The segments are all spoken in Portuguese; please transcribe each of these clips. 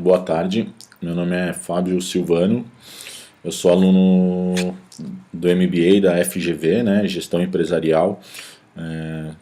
Boa tarde, meu nome é Fábio Silvano, eu sou aluno do MBA da FGV, né, Gestão Empresarial.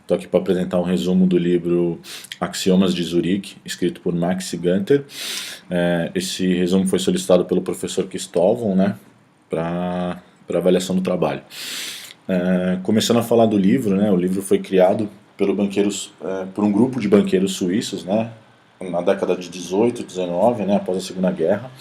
Estou aqui para apresentar um resumo do livro Axiomas de Zurique, escrito por Max Gunter. Esse resumo foi solicitado pelo professor Cristóvão, né, para avaliação do trabalho. Começando a falar do livro, né, o livro foi criado por um grupo de banqueiros suíços, né, na década de 18, 19, né, após a Segunda Guerra.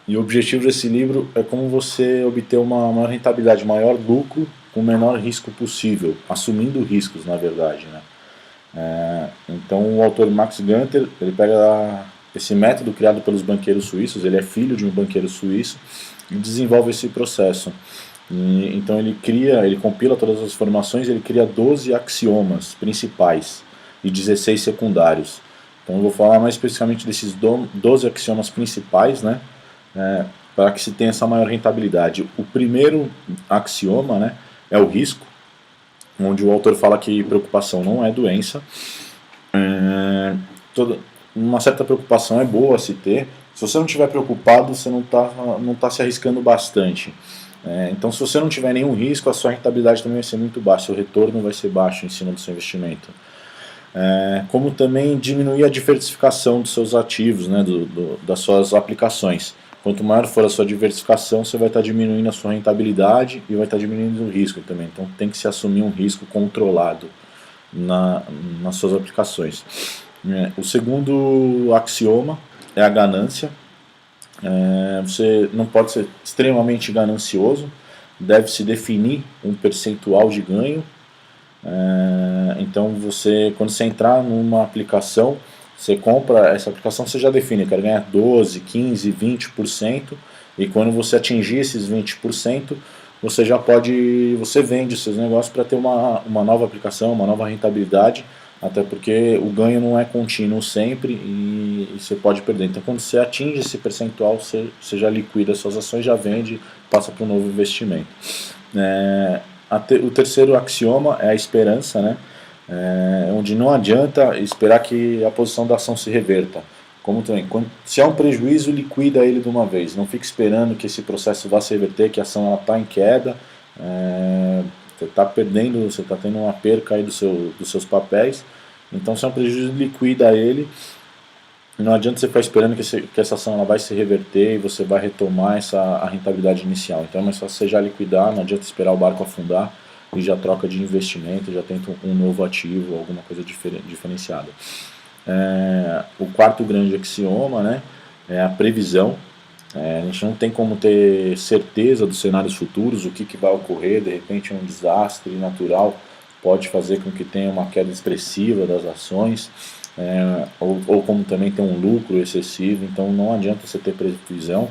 E o objetivo desse livro é como você obter uma maior rentabilidade, maior lucro com o menor risco possível, assumindo riscos, na verdade, né. Então o autor Max Gunter, ele pega esse método criado pelos banqueiros suíços, ele é filho de um banqueiro suíço, e desenvolve esse processo. Então ele compila todas as informações, ele cria 12 axiomas principais e 16 secundários. Então eu vou falar mais especificamente desses 12 axiomas principais, né, para que se tenha essa maior rentabilidade. O primeiro axioma, né, é o risco, onde o autor fala que preocupação não é doença. Uma certa preocupação é boa a se ter. Se você não estiver preocupado, você não tá se arriscando bastante. Então, se você não tiver nenhum risco, a sua rentabilidade também vai ser muito baixa, o retorno vai ser baixo em cima do seu investimento. Como também diminuir a diversificação dos seus ativos, né, das suas aplicações. Quanto maior for a sua diversificação, você vai estar diminuindo a sua rentabilidade e vai estar diminuindo o risco também. Então tem que se assumir um risco controlado nas suas aplicações. O segundo axioma é a ganância. Você não pode ser extremamente ganancioso, deve se definir um percentual de ganho. Então quando você entrar numa aplicação, você compra essa aplicação, você já define, quero ganhar 12, 15, 20%, e quando você atingir esses 20%, você vende os seus negócios para ter uma nova aplicação, uma nova rentabilidade, até porque o ganho não é contínuo sempre e você pode perder. Então quando você atinge esse percentual, você já liquida suas ações, já vende, passa para um novo investimento. O terceiro axioma é a esperança, né? Onde não adianta esperar que a posição da ação se reverta. Como também, se há um prejuízo, liquida ele de uma vez. Não fique esperando que esse processo vá se reverter, que a ação está em queda, você está perdendo, você está tendo uma perca aí dos seus papéis. Então, se há um prejuízo, liquida ele. Não adianta você ficar esperando que essa ação ela vai se reverter e você vai retomar a rentabilidade inicial. Então é mais fácil você já liquidar, não adianta esperar o barco afundar e já troca de investimento, já tenta um novo ativo, alguma coisa diferenciada. O quarto grande axioma, né, é a previsão. A gente não tem como ter certeza dos cenários futuros, o que vai ocorrer, de repente um desastre natural pode fazer com que tenha uma queda expressiva das ações, ou como também ter um lucro excessivo. Então não adianta você ter previsão.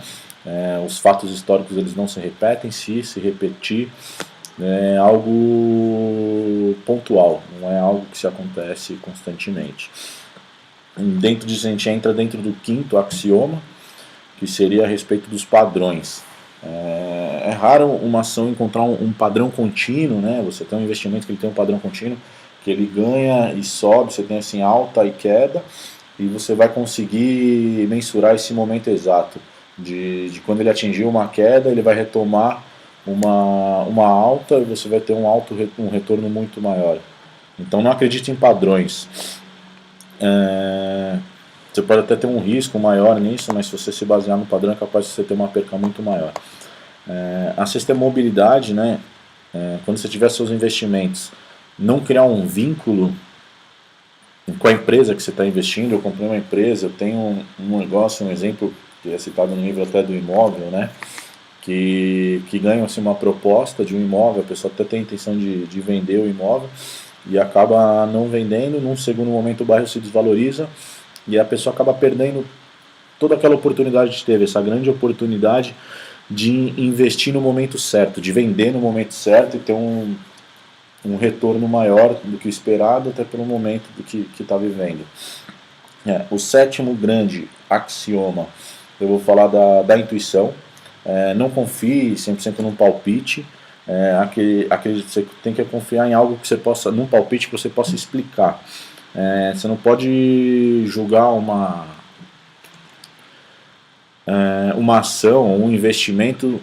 Os fatos históricos eles não se repetem, se repetir é algo pontual, não é algo que se acontece constantemente. Dentro disso a gente entra dentro do quinto axioma, que seria a respeito dos padrões. É raro uma ação encontrar um padrão contínuo, né? Você tem um investimento que ele tem um padrão contínuo, que ele ganha e sobe, você tem assim alta e queda, e você vai conseguir mensurar esse momento exato de quando ele atingiu uma queda, ele vai retomar uma alta e você vai ter um retorno muito maior. Então não acredite em padrões. Você pode até ter um risco maior nisso, mas se você se basear no padrão é capaz de você ter uma perca muito maior. A sexta é mobilidade, né? Quando você tiver seus investimentos, não criar um vínculo com a empresa que você está investindo. Eu comprei uma empresa, eu tenho um negócio, um exemplo que é citado no livro até do imóvel, né? Que ganham assim, uma proposta de um imóvel, a pessoa até tem a intenção de vender o imóvel e acaba não vendendo. Num segundo momento o bairro se desvaloriza e a pessoa acaba perdendo toda aquela oportunidade que teve, essa grande oportunidade de investir no momento certo, de vender no momento certo e ter um retorno maior do que o esperado, até pelo momento do que está vivendo. O sétimo grande axioma, eu vou falar da intuição. Não confie 100% num palpite. Você tem que confiar em algo que você possa, num palpite que você possa explicar. Você não pode julgar uma uma ação, um investimento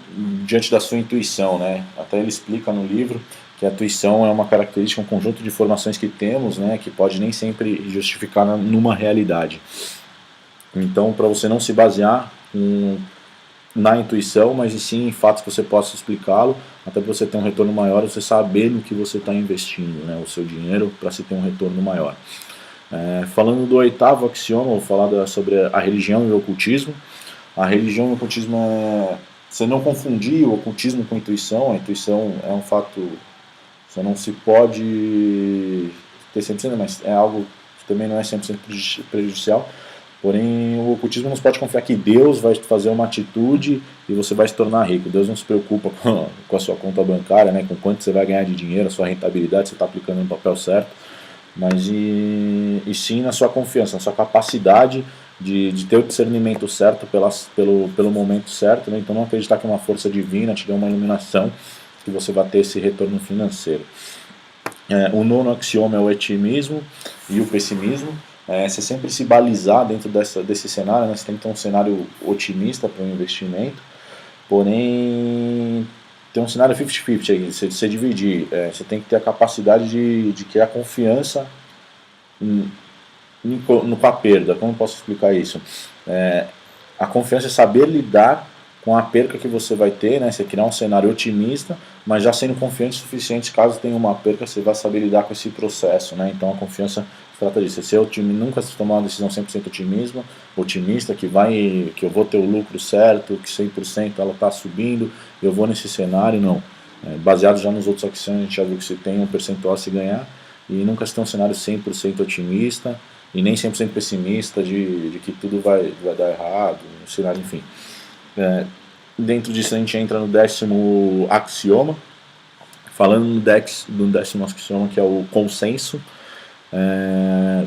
diante da sua intuição, né? Até ele explica no livro que a intuição é uma característica, um conjunto de informações que temos, né, que pode nem sempre justificar numa realidade. Então, para você não se basear na intuição, mas e sim em fatos que você possa explicá-lo, até para você ter um retorno maior, você saber no que você está investindo, né, o seu dinheiro, para se ter um retorno maior. Falando do oitavo axioma, vou falar sobre a religião e o ocultismo. A religião e o ocultismo você não confundir o ocultismo com a intuição é um fato, você não se pode ter 100%, mas é algo que também não é 100% prejudicial. Porém, o ocultismo não se pode confiar que Deus vai fazer uma atitude e você vai se tornar rico. Deus não se preocupa com a sua conta bancária, né, com quanto você vai ganhar de dinheiro, a sua rentabilidade, você está aplicando no papel certo, mas e sim na sua confiança, na sua capacidade de ter o discernimento certo pelo momento certo, né? Então não acreditar que uma força divina te deu uma iluminação que você vai ter esse retorno financeiro. O nono axioma é o otimismo e o pessimismo. Você sempre se balizar dentro desse cenário, né? Você tem que ter um cenário otimista para o investimento, porém tem um cenário 50-50 aí, você dividir, você tem que ter a capacidade de criar confiança com a perda. Como eu posso explicar isso? A confiança é saber lidar com a perca que você vai ter, né? Você criar um cenário otimista, mas já sendo confiante o suficiente, caso tenha uma perca, você vai saber lidar com esse processo, né? Então a confiança trata disso, ser nunca se tomar uma decisão 100% otimista, que eu vou ter o lucro certo, que 100% ela está subindo, eu vou nesse cenário, não. Baseado já nos outros ações, a gente já viu que você tem um percentual a se ganhar, e nunca se tem um cenário 100% otimista, e nem 100% pessimista de que tudo vai dar errado, um cenário, enfim. Dentro disso a gente entra no 10º axioma, falando do 10º axioma, que é o consenso,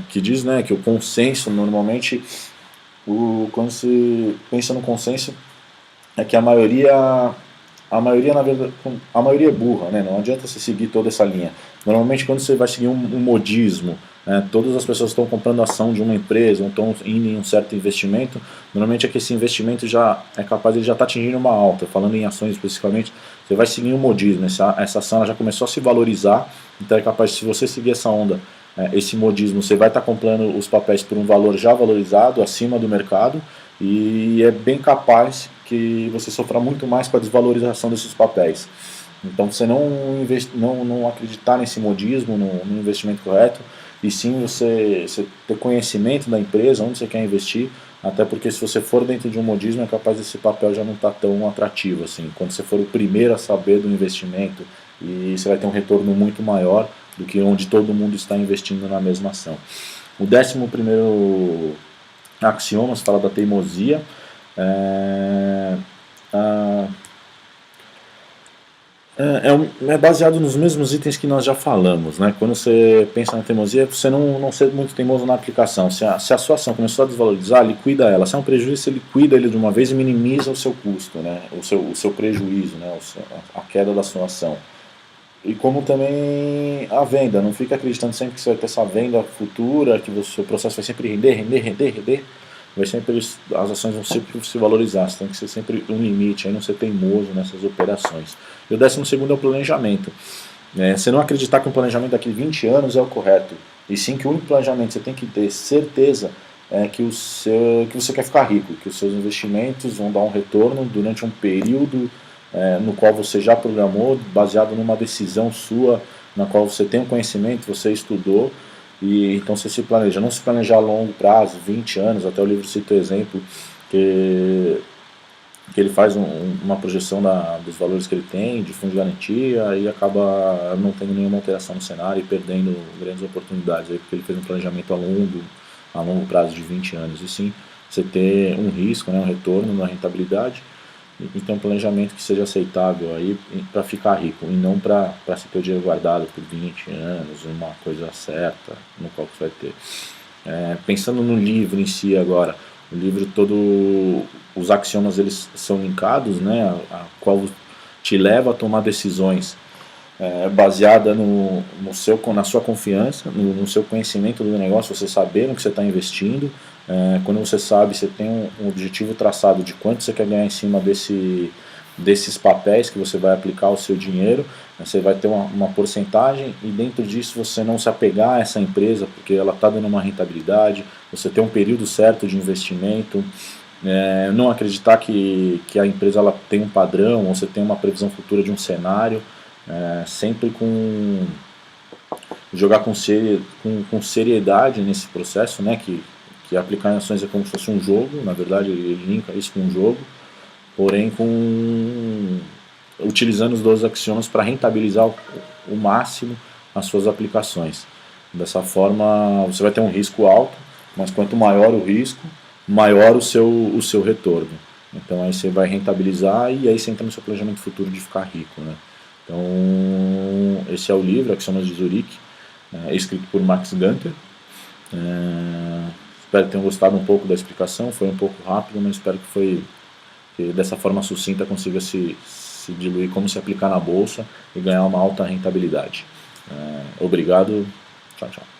que diz, né, que o consenso normalmente, quando se pensa no consenso, é que a maioria na verdade, a maioria é burra, né? Não adianta você seguir toda essa linha. Normalmente quando você vai seguir um modismo, todas as pessoas estão comprando ação de uma empresa, ou estão indo em um certo investimento, normalmente é que esse investimento já é capaz de já estar atingindo uma alta. Falando em ações especificamente, você vai seguir um modismo, essa ação ela já começou a se valorizar, então é capaz, se você seguir essa onda, esse modismo, você vai estar comprando os papéis por um valor já valorizado, acima do mercado, e é bem capaz que você sofra muito mais com a desvalorização desses papéis. Então você não acreditar nesse modismo, no investimento correto, e sim você ter conhecimento da empresa, onde você quer investir, até porque se você for dentro de um modismo é capaz desse papel já não estar tão atrativo assim. Quando você for o primeiro a saber do investimento, e você vai ter um retorno muito maior do que onde todo mundo está investindo na mesma ação. O 11º axioma fala da teimosia. É baseado nos mesmos itens que nós já falamos, né? Quando você pensa na teimosia, você não ser muito teimoso na aplicação. Se a sua ação começou a desvalorizar, liquida ela. Se é um prejuízo, você liquida ele de uma vez e minimiza o seu custo, né? O seu prejuízo, né? A queda da sua ação. E como também a venda, não fica acreditando sempre que você vai ter essa venda futura, que o seu processo vai sempre render, vai sempre, as ações vão sempre se valorizar, você tem que ser sempre um limite, aí não ser teimoso nessas operações. E o 12º é o planejamento. Você não acreditar que um planejamento daqui a 20 anos é o correto, e sim que o único planejamento você tem que ter certeza que você quer ficar rico, que os seus investimentos vão dar um retorno durante um período no qual você já programou, baseado numa decisão sua, na qual você tem um conhecimento, você estudou, e então você se planeja. Não se planejar a longo prazo, 20 anos, até o livro cita o exemplo, que ele faz uma projeção dos valores que ele tem, de fundo de garantia, e acaba não tendo nenhuma alteração no cenário e perdendo grandes oportunidades, aí, porque ele fez um planejamento a longo prazo de 20 anos. E sim, você ter um risco, né, um retorno na rentabilidade, então um planejamento que seja aceitável aí para ficar rico, e não para se ter o dinheiro guardado por 20 anos, uma coisa certa no qual você vai ter. Pensando no livro em si agora, o livro todo, os axiomas eles são linkados, né, a qual te leva a tomar decisões baseada na sua confiança, no seu conhecimento do negócio, você saber no que você está investindo, Quando você sabe, você tem um objetivo traçado de quanto você quer ganhar em cima desses papéis que você vai aplicar o seu dinheiro, você vai ter uma porcentagem, e dentro disso você não se apegar a essa empresa porque ela está dando uma rentabilidade, você tem um período certo de investimento, não acreditar que a empresa ela tem um padrão, ou você tem uma previsão futura de um cenário, sempre jogar com seriedade nesse processo, né, que aplicar em ações é como se fosse um jogo, na verdade ele linka isso com um jogo, porém utilizando os 12 axiomas para rentabilizar o máximo as suas aplicações. Dessa forma você vai ter um risco alto, mas quanto maior o risco, maior o seu retorno. Então aí você vai rentabilizar e aí você entra no seu planejamento futuro de ficar rico, né? Então esse é o livro, Axiomas de Zurique, escrito por Max Gunter. Espero que tenham gostado um pouco da explicação, foi um pouco rápido, mas espero que dessa forma sucinta consiga se diluir como se aplicar na bolsa e ganhar uma alta rentabilidade. Obrigado, tchau, tchau.